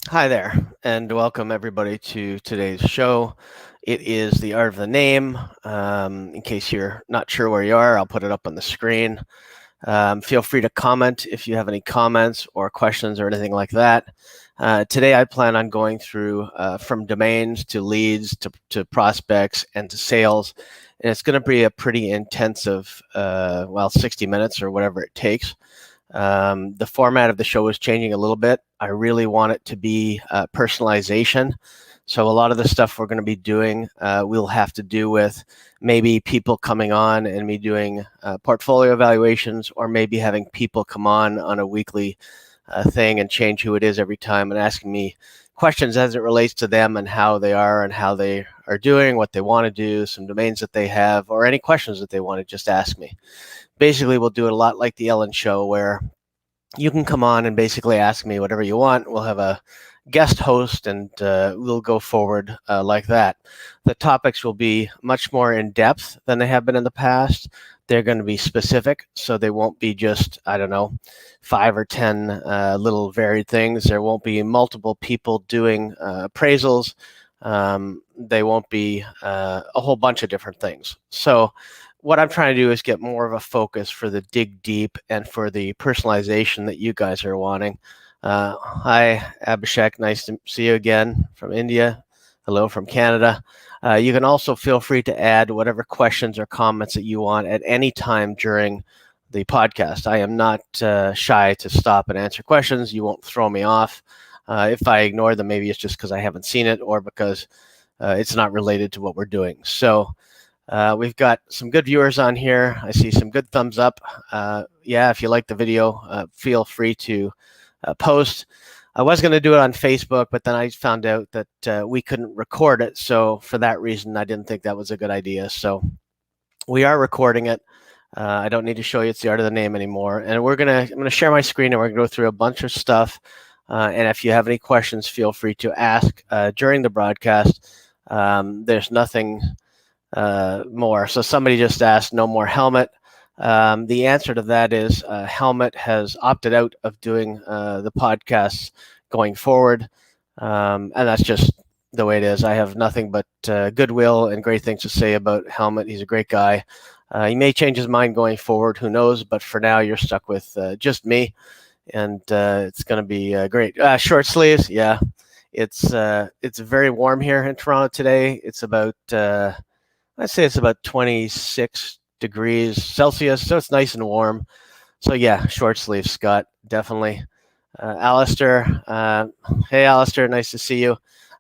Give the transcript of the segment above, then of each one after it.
Hi there, and welcome everybody to today's show. It is The Art of the Name. In case you're not sure where you are, I'll put it up on the screen. Feel free to comment if you have any comments or questions or anything like that. Today, I plan on going through from domains to leads to prospects and to sales. And it's going to be a pretty intensive, 60 minutes or whatever it takes. The format of the show is changing a little bit. I really want it to be personalization. So a lot of the stuff we're going to be doing we'll have to do with maybe people coming on and me doing portfolio evaluations, or maybe having people come on a weekly thing and change who it is every time and asking me questions as it relates to them and how they are and how they are doing, what they want to do, some domains that they have, or any questions that they want to just ask me. Basically, we'll do it a lot like the Ellen Show, where you can come on and basically ask me whatever you want. We'll have a guest host, and we'll go forward like that. The topics will be much more in depth than they have been in the past. They're going to be specific, so they won't be just, I don't know, 5 or 10 little varied things. There won't be multiple people doing appraisals. They won't be a whole bunch of different things. So what I'm trying to do is get more of a focus for the dig deep and for the personalization that you guys are wanting. Hi, Abhishek. Nice to see you again from India. Hello from Canada. You can also feel free to add whatever questions or comments that you want at any time during the podcast. I am not shy to stop and answer questions. You won't throw me off. If I ignore them, maybe it's just because I haven't seen it or because it's not related to what we're doing. So we've got some good viewers on here. I see some good thumbs up. Yeah, if you like the video, feel free to post. I was going to do it on Facebook, but then I found out that we couldn't record it. So for that reason, I didn't think that was a good idea. So we are recording it. I don't need to show you It's the Art of the Name anymore. And I'm gonna share my screen, and we're gonna go through a bunch of stuff. And if you have any questions, feel free to ask during the broadcast. There's nothing more. So somebody just asked, no more Helmet. The answer to that is Helmet has opted out of doing the podcasts going forward. And that's just the way it is. I have nothing but goodwill and great things to say about Helmet. He's a great guy. He may change his mind going forward, who knows? But for now, you're stuck with just me, and it's going to be great. Short sleeves, yeah. It's very warm here in Toronto today. It's about I'd say it's about 26 degrees Celsius, so it's nice and warm. So yeah, short sleeves, Scott, definitely. Alistair, hey Alistair, nice to see you.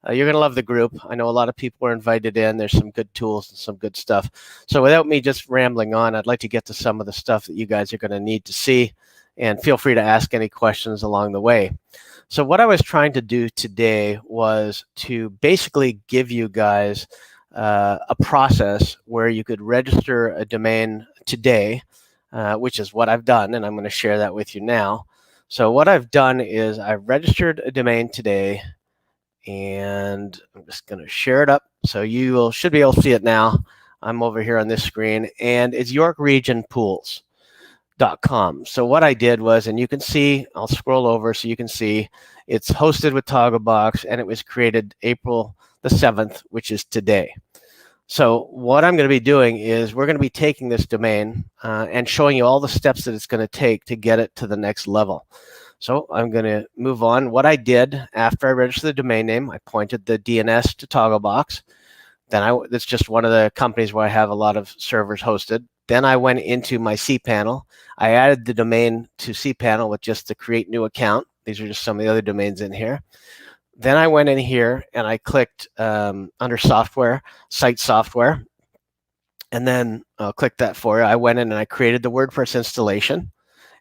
You're going to love the group. I know a lot of people are invited in. There's some good tools and some good stuff. So without me just rambling on, I'd like to get to some of the stuff that you guys are going to need to see, and feel free to ask any questions along the way. So what I was trying to do today was to basically give you guys a process where you could register a domain today, which is what I've done, and I'm going to share that with you now. So what I've done is I've registered a domain today, and I'm just going to share it up. So you should be able to see it now. I'm over here on this screen, and it's YorkRegionPools.com. So what I did was, and you can see, I'll scroll over so you can see, it's hosted with Togglebox, and it was created April the 7th, which is today. So what I'm going to be doing is we're going to be taking this domain and showing you all the steps that it's going to take to get it to the next level. So I'm going to move on. What I did after I registered the domain name, I pointed the DNS to Togglebox. Then that's just one of the companies where I have a lot of servers hosted. Then I went into my cPanel. I added the domain to cPanel with just the create new account. These are just some of the other domains in here. Then I went in here and I clicked under software, site software, and then I'll click that for you. I went in and I created the WordPress installation,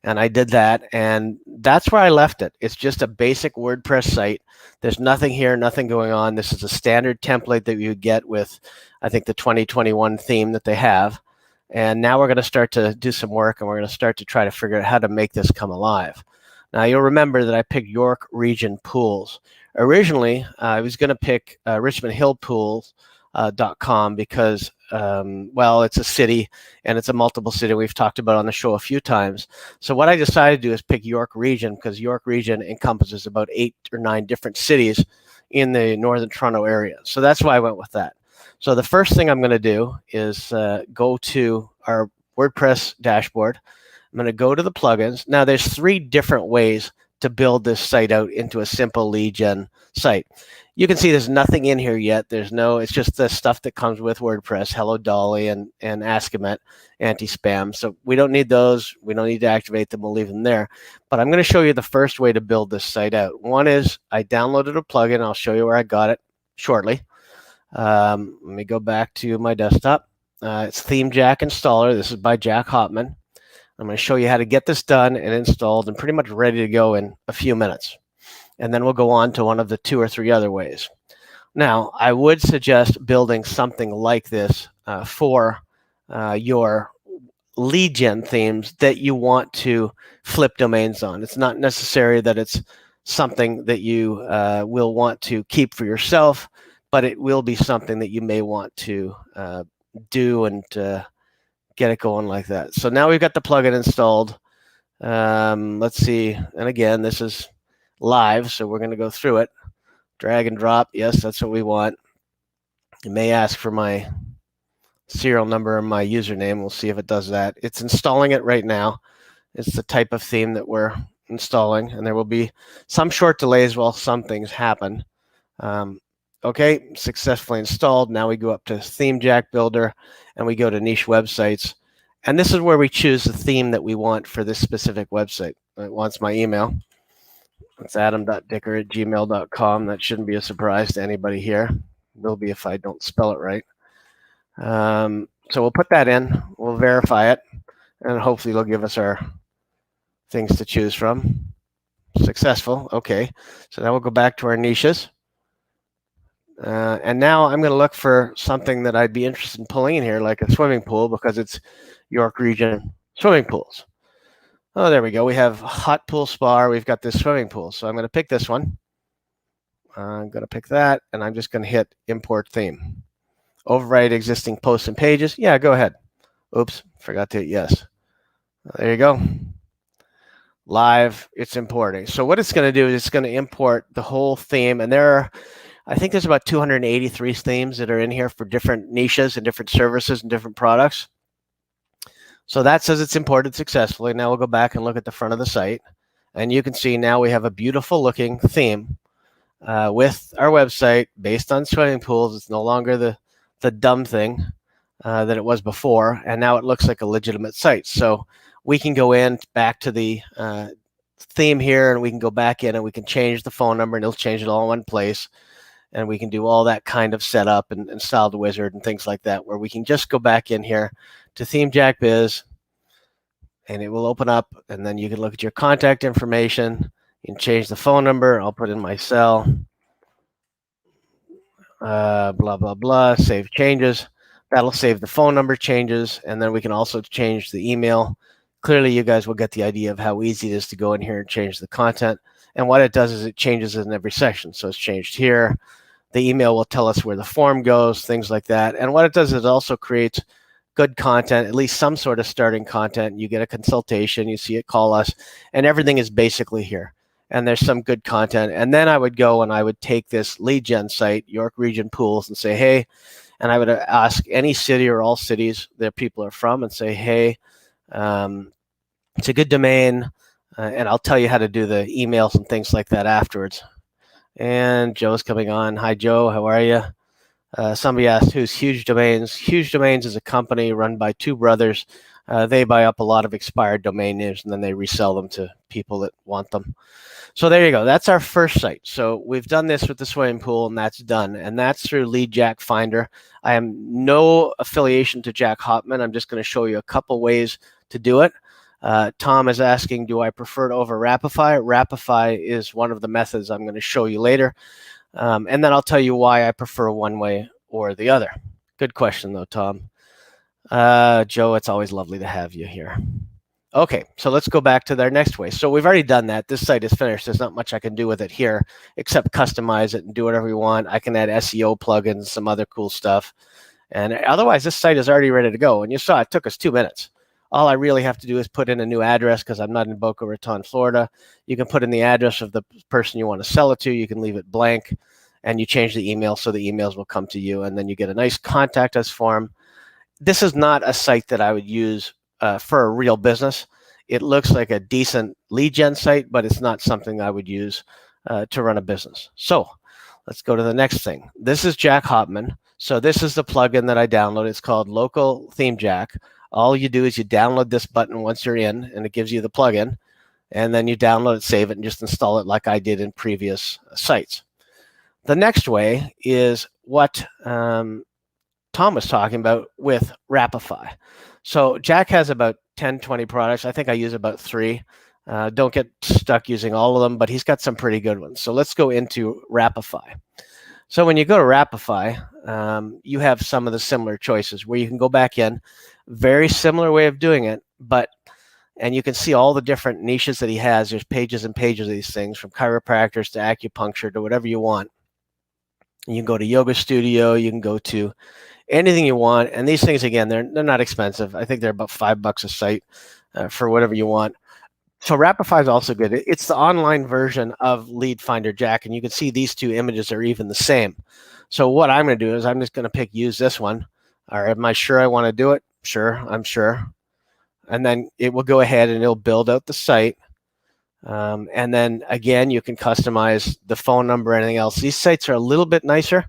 and I did that, and that's where I left it. It's just a basic WordPress site. There's nothing here, nothing going on. This is a standard template that you get with, I think, the 2021 theme that they have. And now we're going to start to do some work, and we're going to start to try to figure out how to make this come alive. Now, you'll remember that I picked York Region Pools. Originally, I was going to pick Richmond Hill Pools, .com because, well, it's a city and it's a multiple city we've talked about on the show a few times. So what I decided to do is pick York Region because York Region encompasses about 8 or 9 different cities in the Northern Toronto area. So that's why I went with that. So the first thing I'm going to do is go to our WordPress dashboard. I'm going to go to the plugins. Now there's 3 different ways to build this site out into a simple lead gen site. You can see there's nothing in here yet. It's just the stuff that comes with WordPress, Hello Dolly and Askimet, anti-spam. So we don't need those. We don't need to activate them. We'll leave them there. But I'm going to show you the first way to build this site out. One is I downloaded a plugin. I'll show you where I got it shortly. Let me go back to my desktop. It's ThemeJack Installer. This is by Jack Hopman. I'm going to show you how to get this done and installed and pretty much ready to go in a few minutes. And then we'll go on to one of the 2 or 3 other ways. Now, I would suggest building something like this for your lead gen themes that you want to flip domains on. It's not necessary that it's something that you will want to keep for yourself, but it will be something that you may want to do and get it going like that. So now we've got the plugin installed. Let's see. And again, this is live, so we're going to go through it. Drag and drop. Yes, that's what we want. It may ask for my serial number and my username. We'll see if it does that. It's installing it right now. It's the type of theme that we're installing, and there will be some short delays while some things happen. Okay, successfully installed. Now we go up to ThemeJack Builder, and we go to niche websites. And this is where we choose the theme that we want for this specific website. It wants my email. It's adam.dicker@gmail.com. That shouldn't be a surprise to anybody here. It will be if I don't spell it right. So we'll put that in. We'll verify it, and hopefully it'll give us our things to choose from. Successful. Okay. So now we'll go back to our niches. And now I'm going to look for something that I'd be interested in pulling in here, like a swimming pool, because it's York Region swimming pools. Oh, there we go. We have hot pool spa. We've got this swimming pool. So I'm going to pick this one. I'm going to pick that, and I'm just going to hit import theme. Override existing posts and pages. Yeah, go ahead. Oops, forgot to hit yes. There you go. Live, it's importing. So what it's going to do is it's going to import the whole theme, and I think there's about 283 themes that are in here for different niches and different services and different products. So that says it's imported successfully. Now we'll go back and look at the front of the site. And you can see now we have a beautiful looking theme with our website based on swimming pools. It's no longer the dumb thing that it was before. And now it looks like a legitimate site. So we can go in back to the theme here, and we can go back in and we can change the phone number, and it'll change it all in one place. And we can do all that kind of setup and style the wizard and things like that, where we can just go back in here to ThemeJack Biz, and it will open up, and then you can look at your contact information. You can change the phone number. I'll put in my cell, blah, blah, blah, save changes. That'll save the phone number changes, and then we can also change the email. Clearly, you guys will get the idea of how easy it is to go in here and change the content. And what it does is it changes in every section. So it's changed here. The email will tell us where the form goes, things like that. And what it does is it also creates good content, at least some sort of starting content. You get a consultation, you see it, call us, and everything is basically here. And there's some good content. And then I would go and I would take this lead gen site, York Region Pools, and say, hey, and I would ask any city or all cities that people are from and say, hey, it's a good domain. And I'll tell you how to do the emails and things like that afterwards. And Joe's coming on. Hi, Joe. How are you? Somebody asked, who's Huge Domains? Huge Domains is a company run by 2 brothers. They buy up a lot of expired domain names, and then they resell them to people that want them. So there you go. That's our first site. So we've done this with the swimming pool, and that's done. And that's through LeadJack Finder. I am no affiliation to Jack Hopman. I'm just going to show you a couple ways to do it. Tom is asking, do I prefer it over Rapify? Rapify is one of the methods I'm going to show you later. And then I'll tell you why I prefer one way or the other. Good question, though, Tom. Joe, it's always lovely to have you here. Okay, so let's go back to their next way. So we've already done that. This site is finished. There's not much I can do with it here except customize it and do whatever we want. I can add SEO plugins, some other cool stuff. And otherwise, this site is already ready to go. And you saw it took us 2 minutes. All I really have to do is put in a new address because I'm not in Boca Raton, Florida. You can put in the address of the person you want to sell it to. You can leave it blank, and you change the email so the emails will come to you. And then you get a nice contact us form. This is not a site that I would use for a real business. It looks like a decent lead gen site, but it's not something I would use to run a business. So let's go to the next thing. This is Jack Hopman. So this is the plugin that I downloaded. It's called Local Theme Jack. All you do is you download this button once you're in, and it gives you the plugin. And then you download it, save it, and just install it like I did in previous sites. The next way is what Tom was talking about with Rapify. So Jack has about 10, 20 products. I think I use about 3. Don't get stuck using all of them, but he's got some pretty good ones. So let's go into Rapify. So when you go to Rapify, you have some of the similar choices where you can go back in. Very similar way of doing it, and you can see all the different niches that he has. There's pages and pages of these things, from chiropractors to acupuncture to whatever you want. You can go to yoga studio. You can go to anything you want. And these things, again, they're not expensive. I think they're about $5 a site for whatever you want. So Rapify is also good. It's the online version of Lead Finder Jack, and you can see these 2 images are even the same. So what I'm going to do is I'm just going to use this one. All right, am I sure I want to do it? Sure, I'm sure. And then it will go ahead and it'll build out the site. And then again, you can customize the phone number, anything else. These sites are a little bit nicer.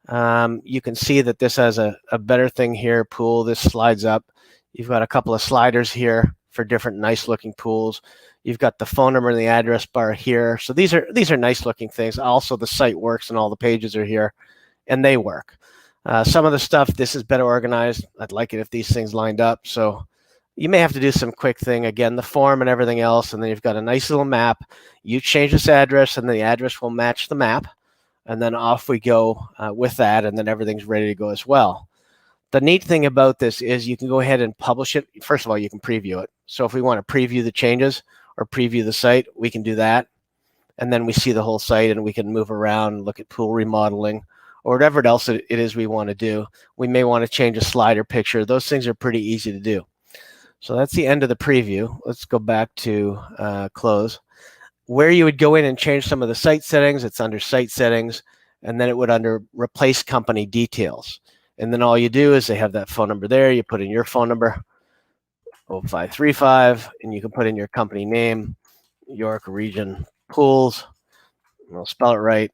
You can see that this has a better thing here, pool. This slides up. You've got a couple of sliders here for different nice looking pools. You've got the phone number and the address bar here. So these are nice looking things. Also, the site works and all the pages are here, and they work. Some of the stuff, this is better organized. I'd like it if these things lined up. So you may have to do some quick thing. Again, the form and everything else, and then you've got a nice little map. You change this address, and the address will match the map. And then off we go with that, and then everything's ready to go as well. The neat thing about this is you can go ahead and publish it. First of all, you can preview it. So if we want to preview the changes or preview the site, we can do that. And then we see the whole site, and we can move around, look at pool remodeling, or whatever else it is we want to do. We may want to change a slider picture. Those things are pretty easy to do. So that's the end of the preview. Let's go back to close. Where you would go in and change some of the site settings, it's under site settings, and then it would under replace company details. And then all you do is they have that phone number there. You put in your phone number, 0535, and you can put in your company name, York Region Pools. I'll spell it right.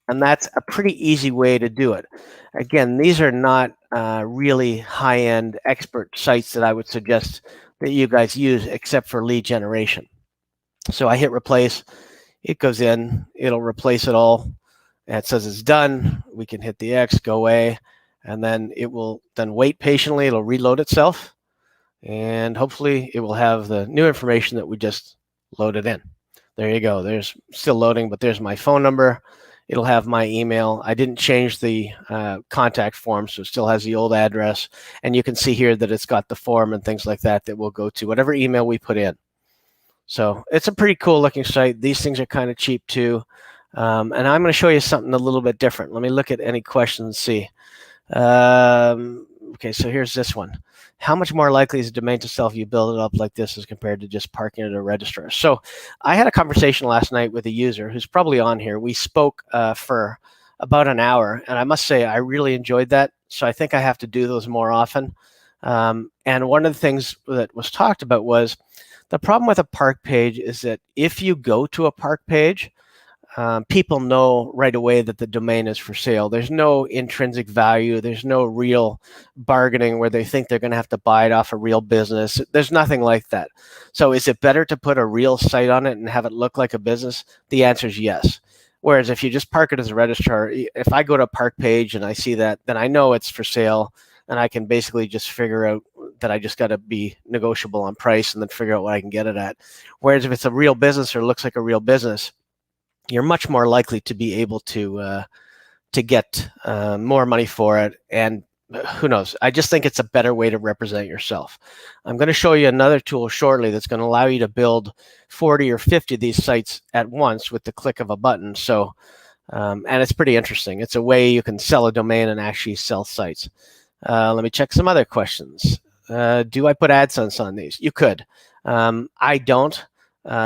And that's a pretty easy way to do it. Again, these are not really high-end expert sites that I would suggest that you guys use except for lead generation. So I hit replace. It goes in. It'll replace it all. And it says it's done. We can hit the X, go away, and then it will then wait patiently. It'll reload itself, and hopefully it will have the new information that we just loaded in. There you go. There's still loading, but there's my phone number. It'll have my email. I didn't change the contact form, so it still has the old address. And you can see here that it's got the form and things like that that will go to whatever email we put in. So it's a pretty cool looking site. These things are kind of cheap too. And I'm going to show you something a little bit different. Let me look at any questions and see. Okay, so here's this one. How much more likely is a domain to sell if you build it up like this as compared to just parking it at a registrar? So I had a conversation last night with a user who's probably on here. We spoke for about an hour, and I must say I really enjoyed that. So I think I have to do those more often. And one of the things that was talked about was the problem with a park page is that if you go to a park page, people know right away that the domain is for sale. There's no intrinsic value. There's no real bargaining where they think they're going to have to buy it off a real business. There's nothing like that. So is it better to put a real site on it and have it look like a business? The answer is yes. Whereas if you just park it as a registrar, if I go to a park page and I see that, then I know it's for sale, and I can basically just figure out that I just got to be negotiable on price and then figure out what I can get it at. Whereas if it's a real business or looks like a real business, you're much more likely to be able to get more money for it and who knows? I just think it's a better way to represent yourself. I'm going to show you another tool shortly that's going to allow you to build 40 or 50 of these sites at once with the click of a button. So, and it's pretty interesting. It's a way you can sell a domain and actually sell sites. Let me check some other questions. Do I put AdSense on these? You could. I don't.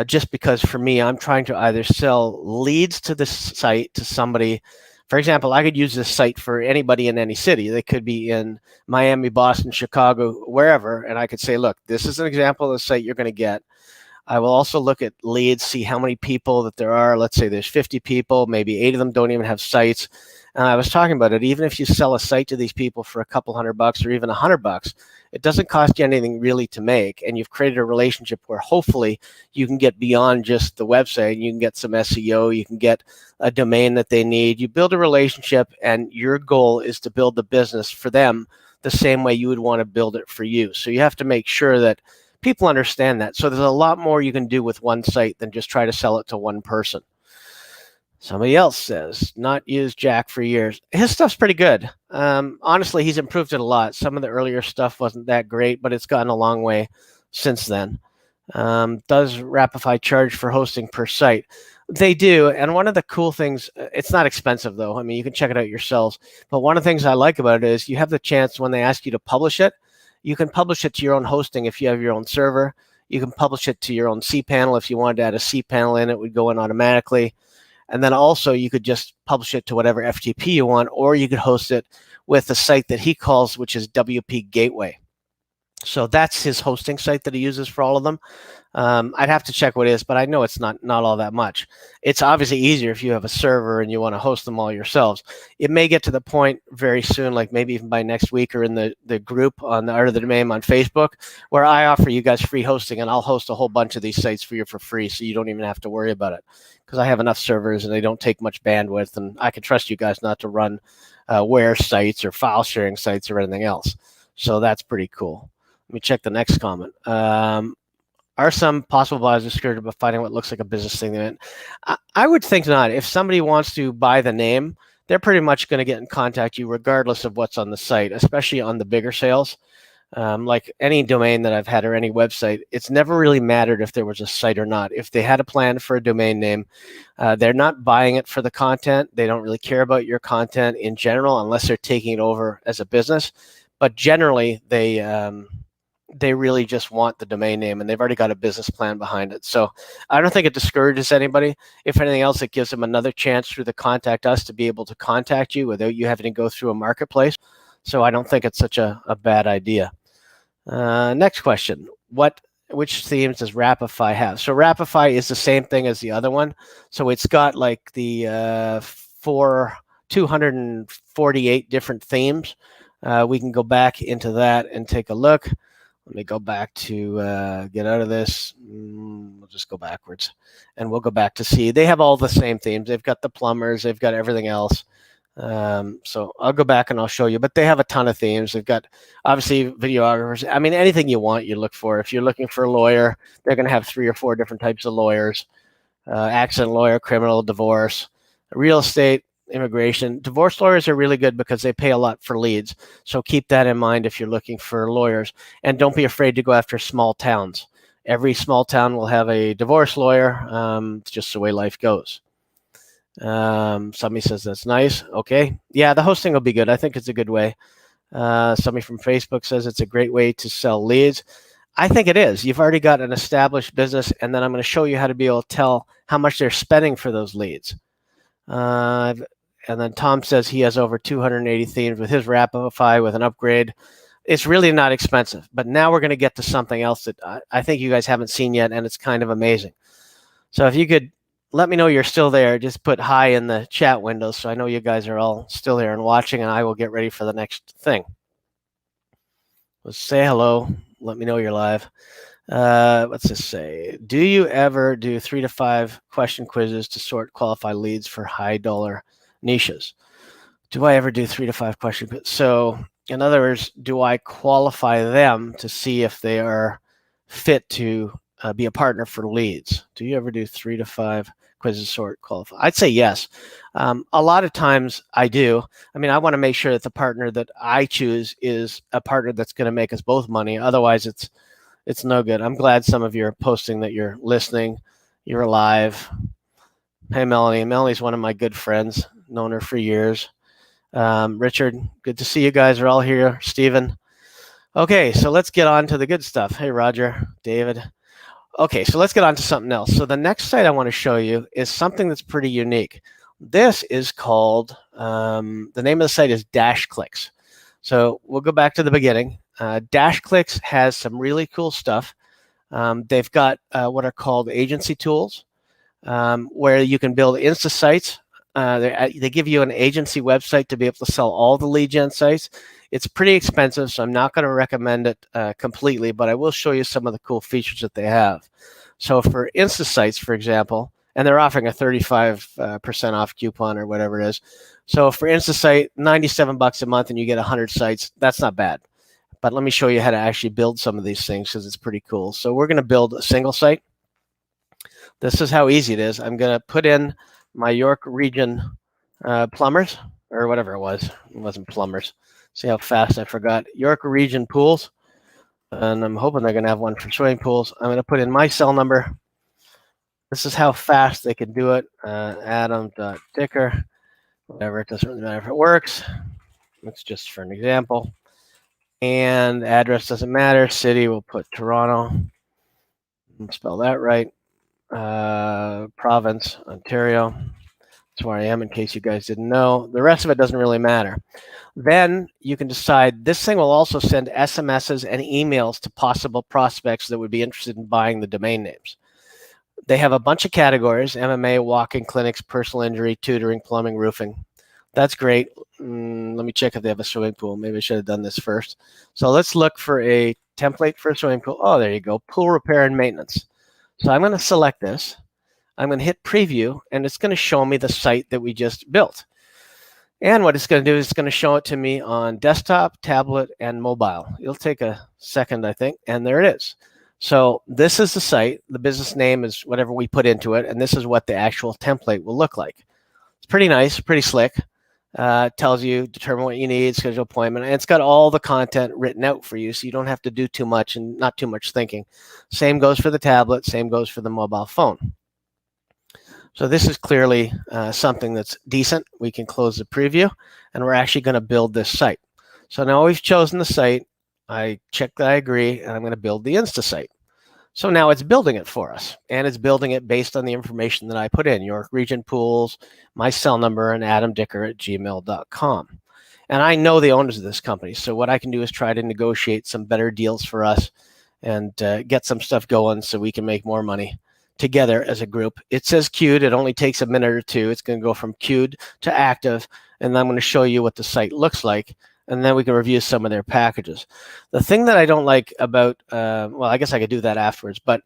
Just because for me, I'm trying to either sell leads to this site to somebody. For example, I could use this site for anybody in any city. They could be in Miami, Boston, Chicago, wherever. And I could say, look, this is an example of the site you're going to get. I will also look at leads, see how many people that there are. Let's say there's 50 people, maybe 8 of them don't even have sites. And I was talking about it, even if you sell a site to these people for a couple $100 or even $100, it doesn't cost you anything really to make. And you've created a relationship where hopefully you can get beyond just the website. You can get some SEO, you can get a domain that they need. You build a relationship, and your goal is to build the business for them the same way you would want to build it for you. So you have to make sure that people understand that. So there's a lot more you can do with one site than just try to sell it to one person. Somebody else says, not used Jack for years. His stuff's pretty good. Honestly, he's improved it a lot. Some of the earlier stuff wasn't that great, but it's gotten a long way since then. Does Rapify charge for hosting per site? They do. And one of the cool things, it's not expensive though. I mean, you can check it out yourselves. But one of the things I like about it is you have the chance when they ask you to publish it, you can publish it to your own hosting if you have your own server. You can publish it to your own cPanel. If you wanted to add a cPanel in, it would go in automatically. And then also you could just publish it to whatever FTP you want, or you could host it with a site that he calls, which is WP Gateway. So that's his hosting site that he uses for all of them. I'd have to check what it is, but I know it's not all that much. It's obviously easier if you have a server and you want to host them all yourselves. It may get to the point very soon, like maybe even by next week, or in the group on the Art of the Domain on Facebook, where I offer you guys free hosting, and I'll host a whole bunch of these sites for you for free, so you don't even have to worry about it, because I have enough servers and they don't take much bandwidth, and I can trust you guys not to run where sites or file sharing sites or anything else. So that's pretty cool. Let me check the next comment. Are some possible buyers discouraged about finding what looks like a business thing? I would think not. If somebody wants to buy the name, they're pretty much going to get in contact you regardless of what's on the site, especially on the bigger sales. Like any domain that I've had or any website, it's never really mattered if there was a site or not. If they had a plan for a domain name, they're not buying it for the content. They don't really care about your content in general unless they're taking it over as a business. But generally, they really just want the domain name, and they've already got a business plan behind it. So I don't think it discourages anybody. If anything else, it gives them another chance through the Contact Us to be able to contact you without you having to go through a marketplace. So I don't think it's such a bad idea. Next question. Which themes does Rapify have? So Rapify is the same thing as the other one. So it's got like the 248 different themes. We can go back into that and take a look. Let me go back to get out of this. We'll just go backwards, and we'll go back to see. They have all the same themes. They've got the plumbers. They've got everything else. So I'll go back and I'll show you. But they have a ton of themes. They've got, obviously, videographers. I mean, anything you want, you look for. If you're looking for a lawyer, they're going to have 3 or 4 different types of lawyers. Accident lawyer, criminal, divorce, real estate, immigration. Divorce lawyers are really good because they pay a lot for leads. So keep that in mind if you're looking for lawyers. And don't be afraid to go after small towns. Every small town will have a divorce lawyer. It's just the way life goes. Somebody says that's nice. Okay. Yeah, the hosting will be good. I think it's a good way. Somebody from Facebook says it's a great way to sell leads. I think it is. You've already got an established business, and then I'm going to show you how to be able to tell how much they're spending for those leads. And then Tom says he has over 280 themes with his Rapify with an upgrade. It's really not expensive, but now we're going to get to something else that I think you guys haven't seen yet, and it's kind of amazing. So if you could let me know you're still there, just put hi in the chat window so I know you guys are all still there and watching, and I will get ready for the next thing. Let's say hello. Let me know you're live. What's this say? Do you ever do 3 to 5 question quizzes to sort qualified leads for high dollar niches? Do I ever do 3 to 5 question quizzes? So in other words, do I qualify them to see if they are fit to be a partner for leads? Do you ever do 3 to 5 quizzes sort qualify? I'd say yes. A lot of times I do. I mean, I want to make sure that the partner that I choose is a partner that's going to make us both money. Otherwise, it's no good. I'm glad some of you are posting that you're listening, you're alive. Hey, Melanie. Melanie's one of my good friends. Known her for years. Richard, good to see you guys are all here. Stephen. Okay, so let's get on to the good stuff. Hey, Roger, David. Okay, so let's get on to something else. So the next site I want to show you is something that's pretty unique. This is called, the name of the site is DashClicks. So we'll go back to the beginning. DashClicks has some really cool stuff. They've got what are called agency tools, where you can build Insta sites. They give you an agency website to be able to sell all the lead gen sites. It's pretty expensive, so I'm not going to recommend it completely, but I will show you some of the cool features that they have. So for Insta sites, for example, and they're offering a 35% off coupon or whatever it is. So for Insta site, $97 a month and you get 100 sites. That's not bad. But let me show you how to actually build some of these things because it's pretty cool. So we're going to build a single site. This is how easy it is. I'm going to put in my York Region plumbers, or whatever it was. It wasn't plumbers. See how fast I forgot. York Region pools. And I'm hoping they're going to have one for swimming pools. I'm going to put in my cell number. This is how fast they can do it. Adam.dicker, whatever. It doesn't really matter if it works. It's just for an example. And address doesn't matter. City, we'll put Toronto. Spell that right. Province, Ontario. That's where I am in case you guys didn't know. The rest of it doesn't really matter. Then you can decide, this thing will also send SMSs and emails to possible prospects that would be interested in buying the domain names. They have a bunch of categories: MMA, walk-in clinics, personal injury, tutoring, plumbing, roofing. That's great. Let me check if they have a swimming pool. Maybe I should have done this first. So let's look for a template for a swimming pool. Oh, there you go. Pool repair and maintenance. So I'm going to select this. I'm going to hit preview, and it's going to show me the site that we just built. And what it's going to do is it's going to show it to me on desktop, tablet, and mobile. It'll take a second, I think, and there it is. So this is the site. The business name is whatever we put into it, and this is what the actual template will look like. It's pretty nice, pretty slick. Tells you, determine what you need, schedule appointment, and it's got all the content written out for you, so you don't have to do too much and not too much thinking. Same goes for the tablet, same goes for the mobile phone. So this is clearly something that's decent. We can close the preview, and we're actually going to build this site. So now we've chosen the site. I check that I agree, and I'm going to build the Insta site. So now it's building it for us, and it's building it based on the information that I put in: York Region pools, my cell number, and adamdicker@gmail.com. And I know the owners of this company, so what I can do is try to negotiate some better deals for us and get some stuff going so we can make more money together as a group. It says queued. It only takes a minute or two. It's going to go from queued to active, and I'm going to show you what the site looks like, and then we can review some of their packages. The thing that I don't like about, well, I guess I could do that afterwards, but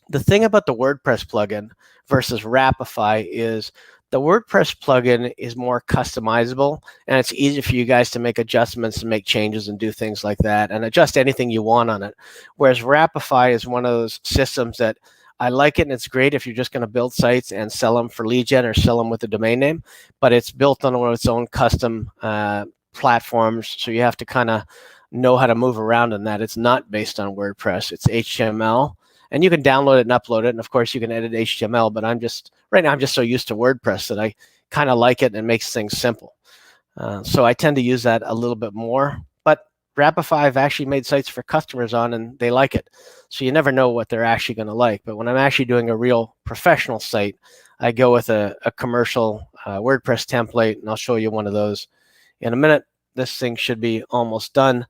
the thing about the WordPress plugin versus Rapify is the WordPress plugin is more customizable, and it's easy for you guys to make adjustments and make changes and do things like that and adjust anything you want on it. Whereas Rapify is one of those systems that I like it, and it's great if you're just going to build sites and sell them for lead gen or sell them with a domain name, but it's built on one of its own custom platforms, so you have to kind of know how to move around in that. It's not based on WordPress. It's HTML, and you can download it and upload it, and of course you can edit HTML, but right now I'm just so used to WordPress that I kind of like it, and it makes things simple. So I tend to use that a little bit more, but Rapify I've actually made sites for customers on, and they like it. So you never know what they're actually going to like, but when I'm actually doing a real professional site, I go with a commercial WordPress template, and I'll show you one of those in a minute. This thing should be almost done.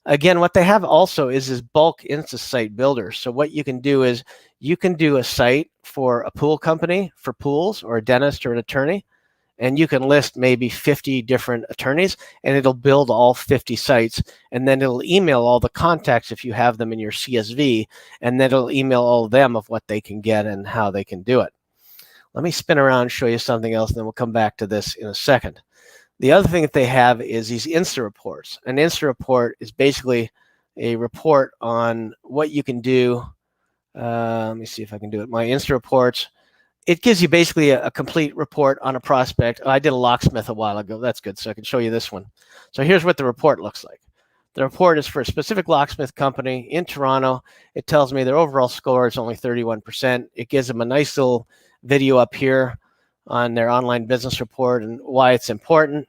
Again, what they have also is this bulk Insta site builder. So what you can do is you can do a site for a pool company for pools, or a dentist or an attorney, and you can list maybe 50 different attorneys, and it'll build all 50 sites, and then it'll email all the contacts if you have them in your CSV, and then it'll email all of them of what they can get and how they can do it. Let me spin around and show you something else, and then we'll come back to this in a second. The other thing that they have is these Insta Reports. An Insta Report is basically a report on what you can do. Let me see if I can do it. My Insta Reports it gives you basically a complete report on a prospect. Oh, I did a locksmith a while ago. That's good. So I can show you this one. So here's what the report looks like. The report is for a specific locksmith company in Toronto. It tells me their overall score is only 31%. It gives them a nice little video up here on their online business report and why it's important.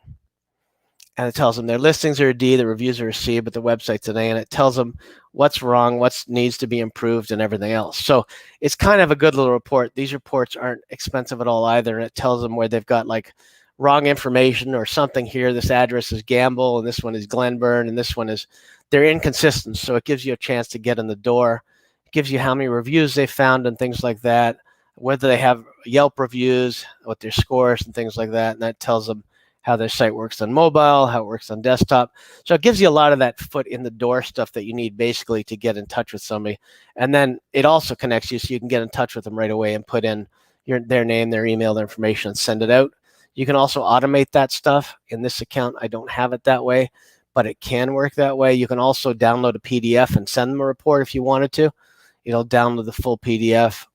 And it tells them their listings are a D, the reviews are a C, but the website's an A, and it tells them what's wrong, what needs to be improved, and everything else. So it's kind of a good little report. These reports aren't expensive at all either, and it tells them where they've got like wrong information or something here. This address is Gamble, and this one is Glenburn, and this one is, they're inconsistent. So it gives you a chance to get in the door. It gives you how many reviews they found and things like that, whether they have Yelp reviews, what their scores and things like that, and that tells them how their site works on mobile, how it works on desktop. So it gives you a lot of that foot in the door stuff that you need basically to get in touch with somebody. And then it also connects you so you can get in touch with them right away and put in their name, their email, their information, and send it out. You can also automate that stuff. In this account, I don't have it that way, but it can work that way. You can also download a PDF and send them a report if you wanted to. Download the full PDF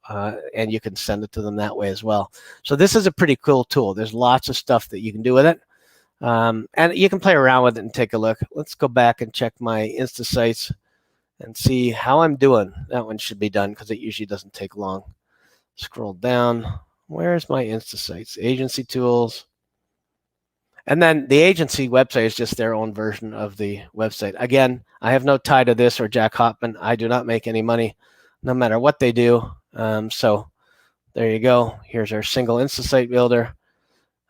and you can send it to them that way as well. So this is a pretty cool tool. There's lots of stuff that you can do with it. And you can play around with it and take a look. Let's go back and check my Insta sites and see how I'm doing. That one should be done because it usually doesn't take long. Scroll down. Where's my Insta sites? Agency tools. And then the agency website is just their own version of the website. Again, I have no tie to this or Jack Hopman. I do not make any money no matter what they do. So there you go. Here's our single Insta site builder.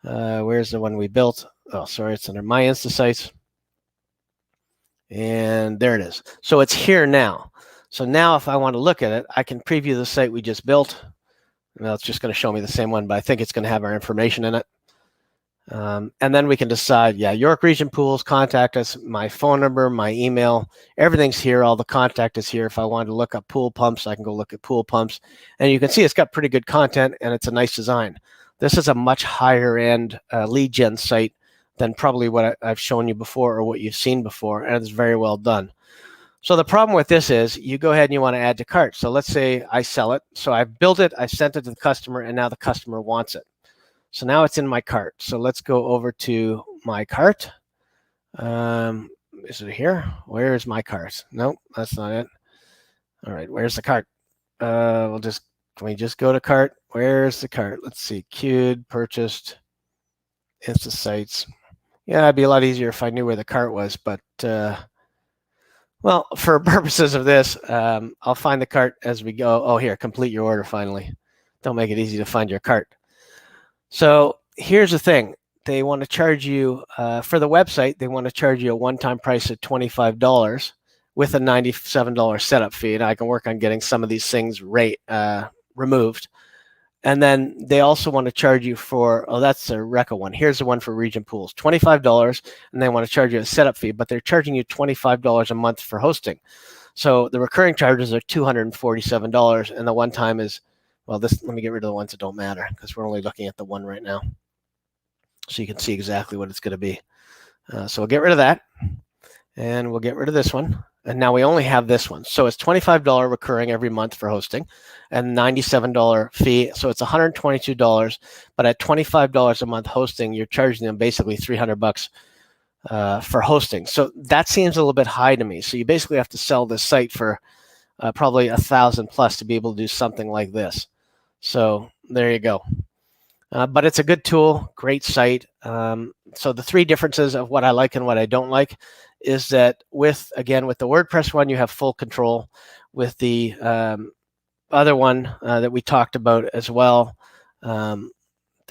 Where's the one we built? Oh, sorry, it's under my Insta sites. And there it is. So it's here now. So now if I want to look at it, I can preview the site we just built. Well, it's just going to show me the same one, but I think it's going to have our information in it. And then we can decide, York Region Pools, contact us, my phone number, my email, everything's here. All the contact is here. If I wanted to look up pool pumps, I can go look at pool pumps. And you can see it's got pretty good content and it's a nice design. This is a much higher end lead gen site than probably what I've shown you before or what you've seen before, and it's very well done. So the problem with this is you go ahead and you want to add to cart. So let's say I sell it. So I've built it, I sent it to the customer, and now the customer wants it. So now it's in my cart. So let's go over to my cart. Is it here? Where is my cart? Nope, that's not it. All right, where's the cart? Can we just go to cart? Where's the cart? Let's see, queued, purchased, Insta sites. Yeah, it'd be a lot easier if I knew where the cart was, but well, for purposes of this, I'll find the cart as we go. Oh, here, complete your order finally. Don't make it easy to find your cart. So here's the thing. They want to charge you, for the website, they want to charge you a one-time price of $25 with a $97 setup fee. And I can work on getting some of these things removed. And then they also want to charge you for, that's a Recca one. Here's the one for Region Pools, $25, and they want to charge you a setup fee, but they're charging you $25 a month for hosting. So the recurring charges are $247, and the one time is, well, let me get rid of the ones that don't matter because we're only looking at the one right now. So you can see exactly what it's going to be. So we'll get rid of that, and we'll get rid of this one. And now we only have this one. So it's $25 recurring every month for hosting and $97 fee. So it's $122. But at $25 a month hosting, you're charging them basically $300 for hosting. So that seems a little bit high to me. So you basically have to sell this site for probably $1,000+ to be able to do something like this. So there you go. But it's a good tool, great site. So the three differences of what I like and what I don't like is that with the WordPress one, you have full control. With the other one that we talked about as well, the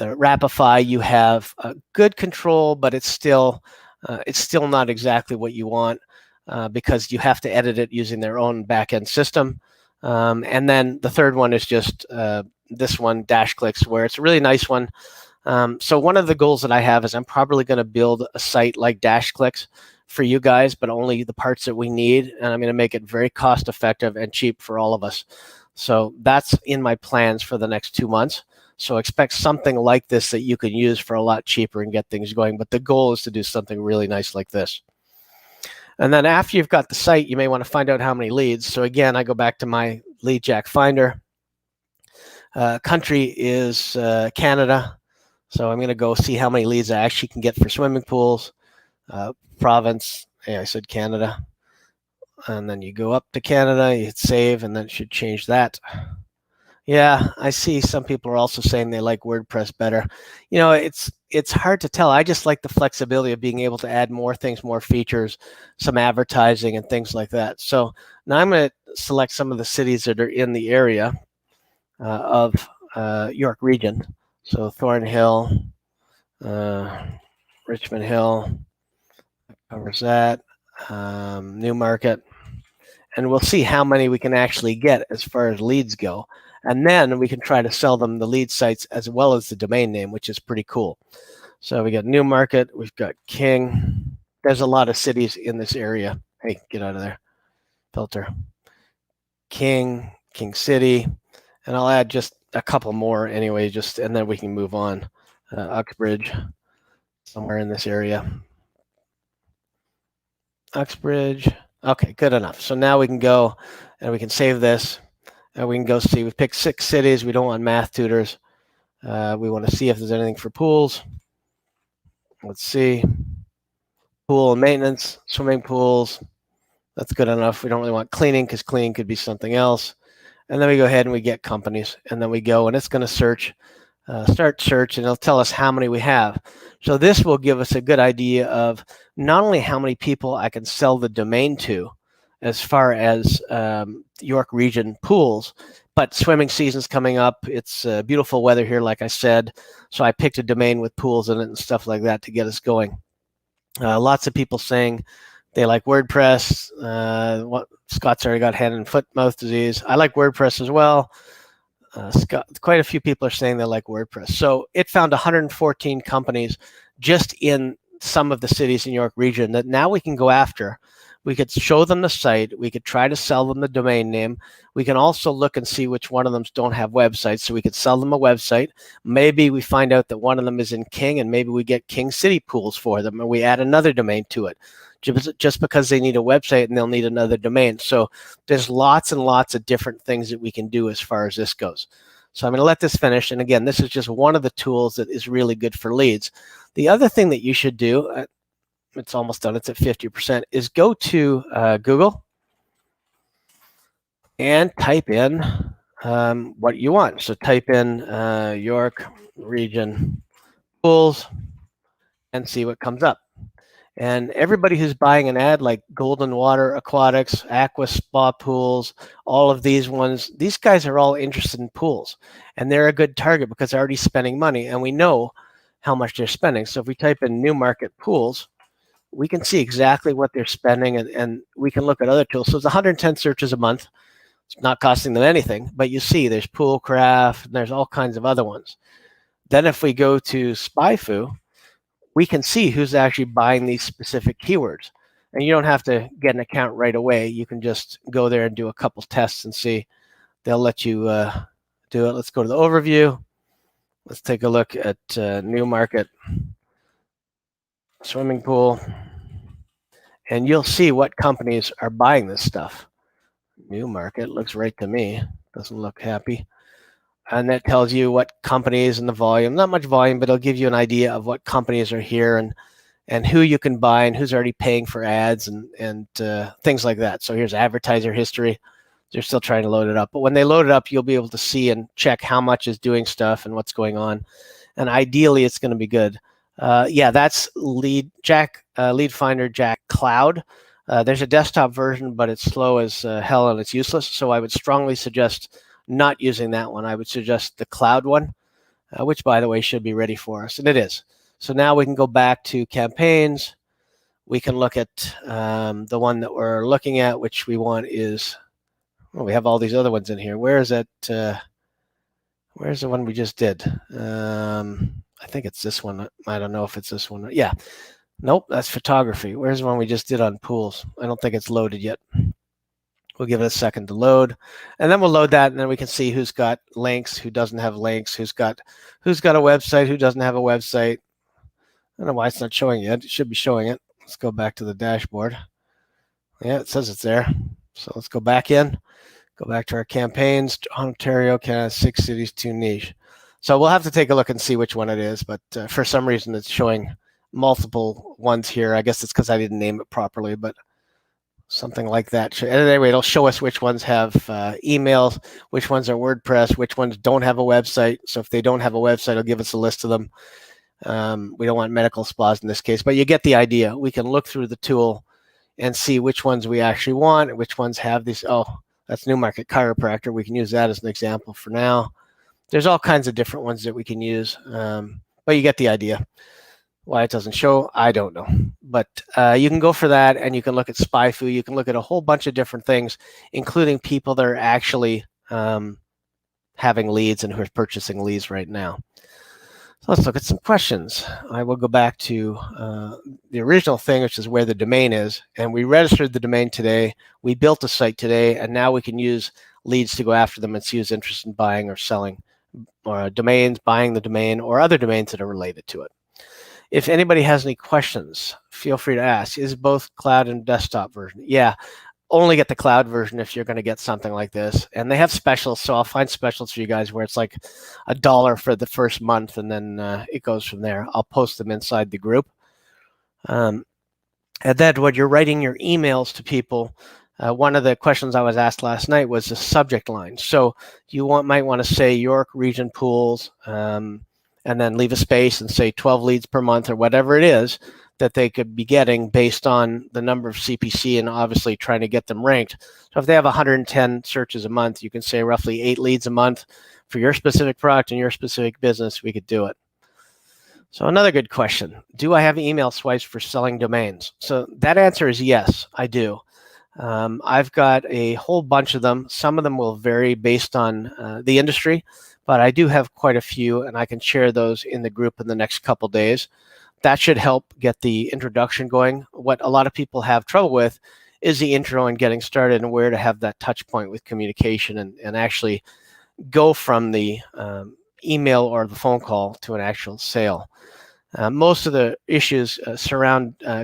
Rapify, you have good control, but it's still not exactly what you want because you have to edit it using their own backend system. And then the third one is just this one, DashClicks, where it's a really nice one. So one of the goals that I have is I'm probably going to build a site like DashClicks for you guys, but only the parts that we need. And I'm going to make it very cost effective and cheap for all of us. So that's in my plans for the next 2 months. So expect something like this that you can use for a lot cheaper and get things going. But the goal is to do something really nice like this. And then after you've got the site, you may want to find out how many leads. So again, I go back to my LeadJack Finder. Country is Canada. So I'm going to go see how many leads I actually can get for swimming pools. Province, yeah, I said Canada. And then you go up to Canada, you hit save, and then it should change that. Yeah, I see some people are also saying they like WordPress better. It's hard to tell. I just like the flexibility of being able to add more things, more features, some advertising and things like that. So now I'm going to select some of the cities that are in the area of York region. So Thornhill, Richmond Hill covers that. Newmarket. And we'll see how many we can actually get as far as leads go. And then we can try to sell them the lead sites as well as the domain name, which is pretty cool. So we got Newmarket, we've got King. There's a lot of cities in this area. Hey, get out of there. Filter. King City, and I'll add just a couple more anyway, and then we can move on. Uxbridge, somewhere in this area. Uxbridge. Okay, good enough. So now we can go and we can save this. And we can go see. We've picked 6 cities. We don't want math tutors. We want to see if there's anything for pools. Let's see. Pool and maintenance, swimming pools. That's good enough. We don't really want cleaning because cleaning could be something else. And then we go ahead and we get companies. And then we go and it's going to search. Start search, and it'll tell us how many we have. So this will give us a good idea of not only how many people I can sell the domain to as far as York region pools, but swimming season's coming up. It's beautiful weather here, like I said. So I picked a domain with pools in it and stuff like that to get us going. Lots of people saying they like WordPress. Scott's already got hand and foot mouth disease. I like WordPress as well. Quite a few people are saying they like WordPress. So it found 114 companies just in some of the cities in York region that now we can go after. We could show them the site. We could try to sell them the domain name. We can also look and see which one of them don't have websites. So we could sell them a website. Maybe we find out that one of them is in King, and maybe we get King City pools for them, and we add another domain to it. Just because they need a website and they'll need another domain. So there's lots and lots of different things that we can do as far as this goes. So I'm going to let this finish. And again, this is just one of the tools that is really good for leads. The other thing that you should do, it's almost done, it's at 50%, is go to Google and type in what you want. So type in York region pools and see what comes up. And everybody who's buying an ad like Golden Water Aquatics, Aqua Spa Pools, all of these ones, these guys are all interested in pools. And they're a good target because they're already spending money. And we know how much they're spending. So if we type in Newmarket Pools, we can see exactly what they're spending. And we can look at other tools. So it's 110 searches a month. It's not costing them anything. But you see there's Poolcraft, and there's all kinds of other ones. Then if we go to SpyFu, we can see who's actually buying these specific keywords. And you don't have to get an account right away. You can just go there and do a couple tests and see. They'll let you do it. Let's go to the overview. Let's take a look at Newmarket swimming pool. And you'll see what companies are buying this stuff. Newmarket looks right to me. Doesn't look happy. And that tells you what companies and the volume, not much volume, but it'll give you an idea of what companies are here and who you can buy and who's already paying for ads and things like that. So here's advertiser history. They're still trying to load it up. But when they load it up, you'll be able to see and check how much is doing stuff and what's going on. And ideally, it's going to be good. Yeah, that's Lead Finder Jack Cloud. There's a desktop version, but it's slow as hell and it's useless. So I would strongly suggest not using that one. I would suggest the cloud one, which, by the way, should be ready for us. And it is. So now we can go back to campaigns. We can look at the one that we're looking at, which we want is, well, we have all these other ones in here. Where is it? Where's the one we just did? I think it's this one. I don't know if it's this one. Yeah. Nope, that's photography. Where's the one we just did on pools? I don't think it's loaded yet. We'll give it a second to load, and then we'll load that, and then we can see who's got links, who doesn't have links, who's got a website, who doesn't have a website. I don't know why it's not showing yet. It should be showing it. Let's go back to the dashboard. Yeah, it says it's there. So let's go back in, Go back to our campaigns. Ontario, Canada, 6 cities, 2 niche. So we'll have to take a look and see which one it is. But for some reason, it's showing multiple ones here. I guess it's because I didn't name it properly, but something like that. Anyway, it'll show us which ones have emails, which ones are WordPress, which ones don't have a website. So if they don't have a website, it'll give us a list of them. We don't want medical spas in this case, but you get the idea. We can look through the tool and see which ones we actually want and which ones have these. Oh, that's Newmarket Chiropractor. We can use that as an example for now. There's all kinds of different ones that we can use, but you get the idea. Why it doesn't show, I don't know. But you can go for that, and you can look at SpyFu. You can look at a whole bunch of different things, including people that are actually having leads and who are purchasing leads right now. So let's look at some questions. I will go back to the original thing, which is where the domain is. And we registered the domain today. We built a site today, and now we can use leads to go after them and see who's interested in buying or selling or domains, buying the domain, or other domains that are related to it. If anybody has any questions, feel free to ask. Is both cloud and desktop version? Yeah, only get the cloud version if you're going to get something like this. And they have specials, so I'll find specials for you guys where it's like $1 for the first month, and then it goes from there. I'll post them inside the group. And then when you're writing your emails to people, one of the questions I was asked last night was the subject line. So you might want to say York Region Pools, and then leave a space and say 12 leads per month or whatever it is that they could be getting based on the number of CPC and obviously trying to get them ranked. So if they have 110 searches a month, you can say roughly 8 leads a month for your specific product and your specific business. We could do it. So another good question. Do I have email swipes for selling domains? So that answer is yes, I do. I've got a whole bunch of them. Some of them will vary based on the industry, but I do have quite a few, and I can share those in the group in the next couple days. That should help get the introduction going. What a lot of people have trouble with is the intro and getting started and where to have that touch point with communication and actually go from the email or the phone call to an actual sale. Most of the issues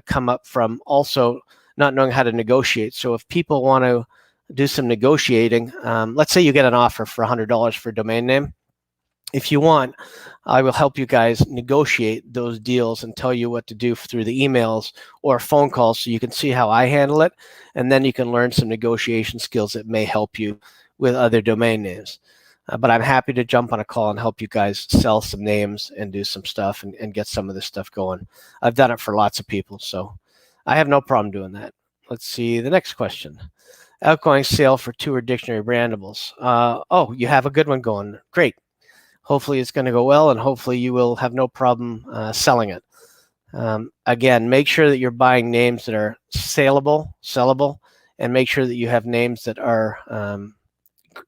come up from also not knowing how to negotiate. So if people want to do some negotiating, let's say you get an offer for $100 for a domain name. If you want, I will help you guys negotiate those deals and tell you what to do through the emails or phone calls so you can see how I handle it. And then you can learn some negotiation skills that may help you with other domain names. But I'm happy to jump on a call and help you guys sell some names and do some stuff and get some of this stuff going. I've done it for lots of people, so I have no problem doing that. Let's see the next question. Outgoing sale for tour dictionary brandables. Oh, you have a good one going. Great. Hopefully it's going to go well, and hopefully you will have no problem selling it. Again, make sure that you're buying names that are sellable, and make sure that you have names that are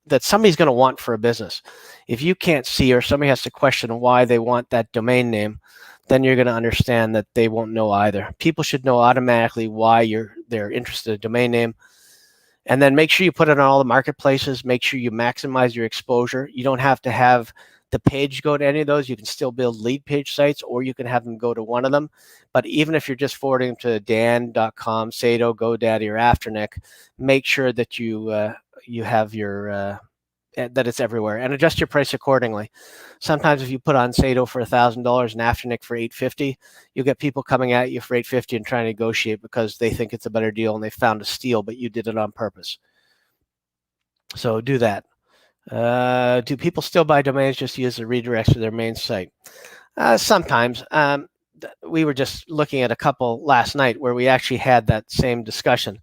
that somebody's going to want for a business. If you can't see or somebody has to question why they want that domain name, then you're going to understand that they won't know either. People should know automatically why they're interested in a domain name. And then make sure you put it on all the marketplaces. Make sure you maximize your exposure. You don't have to have the page go to any of those. You can still build lead page sites, or you can have them go to one of them. But even if you're just forwarding them to Dan.com, Sado, GoDaddy, or Afternic, make sure that you have your that it's everywhere, and adjust your price accordingly. Sometimes if you put on Sado for $1,000 and Afternic for $850, you'll get people coming at you for $850 and trying to negotiate because they think it's a better deal and they found a steal, but you did it on purpose. So do that. Do people still buy domains just to use the redirects to their main site? Sometimes. We were just looking at a couple last night where we actually had that same discussion.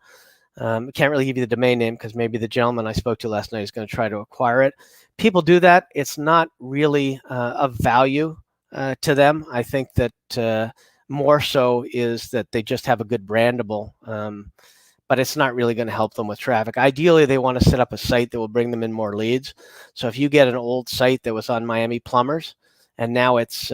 I can't really give you the domain name because maybe the gentleman I spoke to last night is going to try to acquire it. People do that. It's not really of value to them. I think that more so is that they just have a good brandable, but it's not really going to help them with traffic. Ideally, they want to set up a site that will bring them in more leads. So if you get an old site that was on Miami Plumbers, and now it's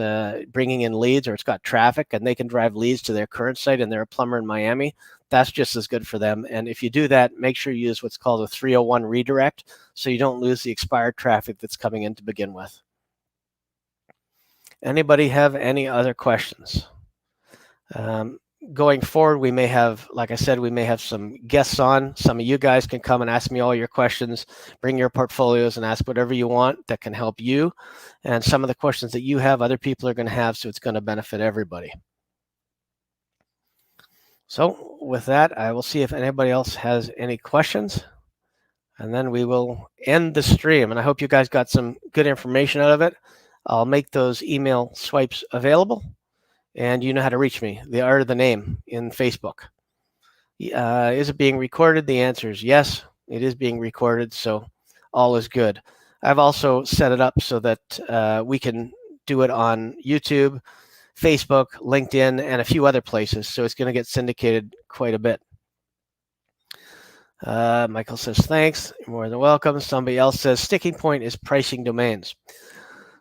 bringing in leads, or it's got traffic and they can drive leads to their current site and they're a plumber in Miami, that's just as good for them. And if you do that, make sure you use what's called a 301 redirect so you don't lose the expired traffic that's coming in to begin with. Anybody have any other questions? going forward, we may have, like I said, we may have some guests on. Some of you guys can come and ask me all your questions, bring your portfolios and ask whatever you want that can help you. And some of the questions that you have, other people are going to have, so it's going to benefit everybody. So with that, I will see if anybody else has any questions, and then we will end the stream. And I hope you guys got some good information out of it. I'll make those email swipes available. And you know how to reach me, the art of the name in Facebook. Is it being recorded? The answer is yes, it is being recorded, so all is good. I've also set it up so that we can do it on YouTube, Facebook, LinkedIn, and a few other places, so it's going to get syndicated quite a bit. Michael says, thanks, you're more than welcome. Somebody else says, sticking point is pricing domains.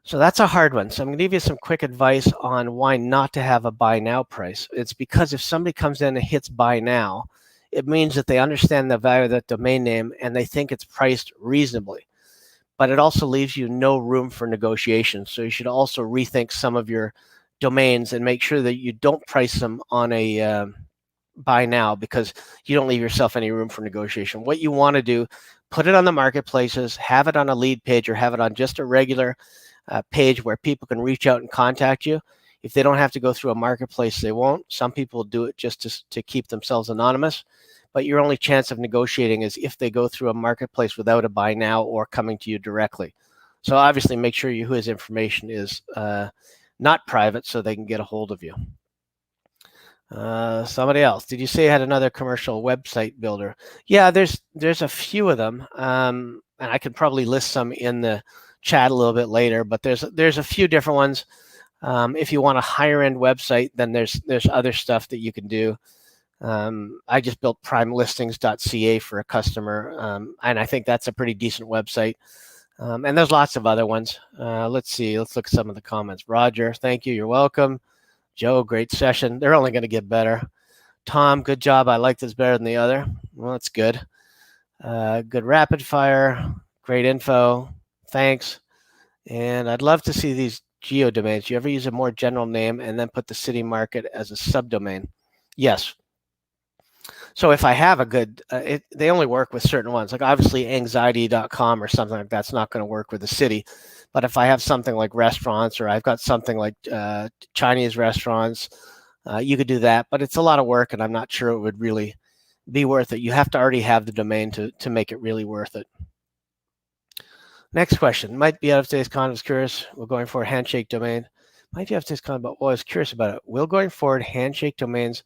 So that's a hard one. So I'm going to give you some quick advice on why not to have a buy now price. It's because if somebody comes in and hits buy now, it means that they understand the value of that domain name and they think it's priced reasonably. But it also leaves you no room for negotiation. So you should also rethink some of your domains and make sure that you don't price them on a buy now, because you don't leave yourself any room for negotiation. What you want to do, put it on the marketplaces, have it on a lead page, or have it on just a regular page where people can reach out and contact you. If they don't have to go through a marketplace, they won't. Some people do it just to keep themselves anonymous, but your only chance of negotiating is if they go through a marketplace without a buy now or coming to you directly. So obviously make sure whose information is not private so they can get a hold of you. Somebody else, did you say you had another commercial website builder? Yeah, there's a few of them, and I could probably list some in the chat a little bit later, but there's a few different ones. If you want a higher end website, then there's other stuff that you can do. I just built primelistings.ca for a customer, and I think that's a pretty decent website. And there's lots of other ones. Let's see, let's look at some of the comments. Roger, thank you, you're welcome. Joe, great session. They're only going to get better. Tom, good job. I like this better than the other. Well, that's good. Good rapid fire, great info. Thanks. And I'd love to see these geo domains. You ever use a more general name and then put the city market as a subdomain? Yes. So if I have a good, they only work with certain ones. Like obviously anxiety.com or something like that's not going to work with the city. But if I have something like restaurants, or I've got something like Chinese restaurants, you could do that. But it's a lot of work, and I'm not sure it would really be worth it. You have to already have the domain to make it really worth it. Next question. Might be out of today's content. I was curious. We're going for a handshake domain. Might be out of today's content, but I was curious about it. Will going forward handshake domains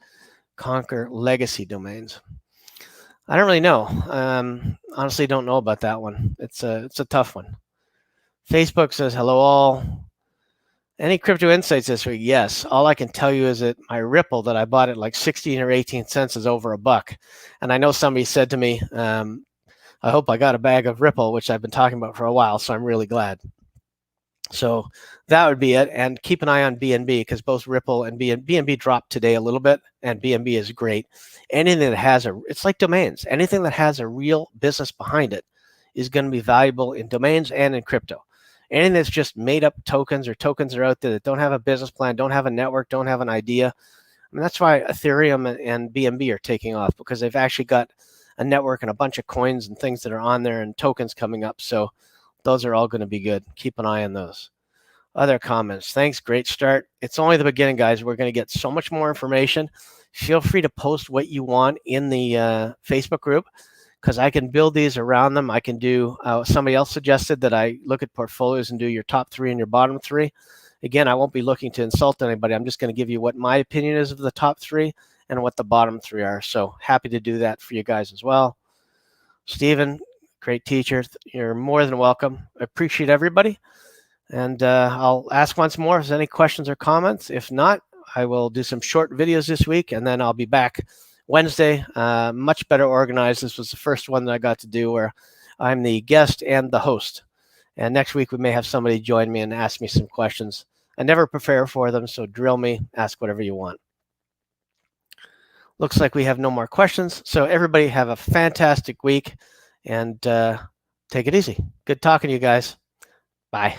conquer legacy domains? I don't really know. Honestly, don't know about that one. It's a tough one. Facebook says, hello all. Any crypto insights this week? Yes. All I can tell you is that my Ripple that I bought at like 16 or 18 cents is over $1. And I know somebody said to me, I hope I got a bag of Ripple, which I've been talking about for a while, so I'm really glad. So that would be it. And keep an eye on BNB, because both Ripple and BNB dropped today a little bit, and BNB is great. Anything that has it's like domains. Anything that has a real business behind it is going to be valuable in domains and in crypto. Anything that's just made up tokens, or tokens are out there that don't have a business plan, don't have a network, don't have an idea. I mean, that's why Ethereum and BNB are taking off, because they've actually got a network and a bunch of coins and things that are on there and tokens coming up. So those are all going to be good. Keep an eye on those. Other comments. Thanks. Great start. It's only the beginning, guys. We're going to get so much more information. Feel free to post what you want in the Facebook group, because I can build these around them. I can do, somebody else suggested that I look at portfolios and do your top 3 and your bottom 3. Again, I won't be looking to insult anybody. I'm just going to give you what my opinion is of the top 3 and what the bottom 3 are. So happy to do that for you guys as well. Stephen, great teacher. You're more than welcome. I appreciate everybody. And I'll ask once more if there's any questions or comments. If not, I will do some short videos this week, and then I'll be back Wednesday, much better organized. This was the first one that I got to do where I'm the guest and the host. And next week we may have somebody join me and ask me some questions. I never prepare for them, so drill me, ask whatever you want. Looks like we have no more questions. So everybody have a fantastic week, and take it easy. Good talking to you guys. Bye.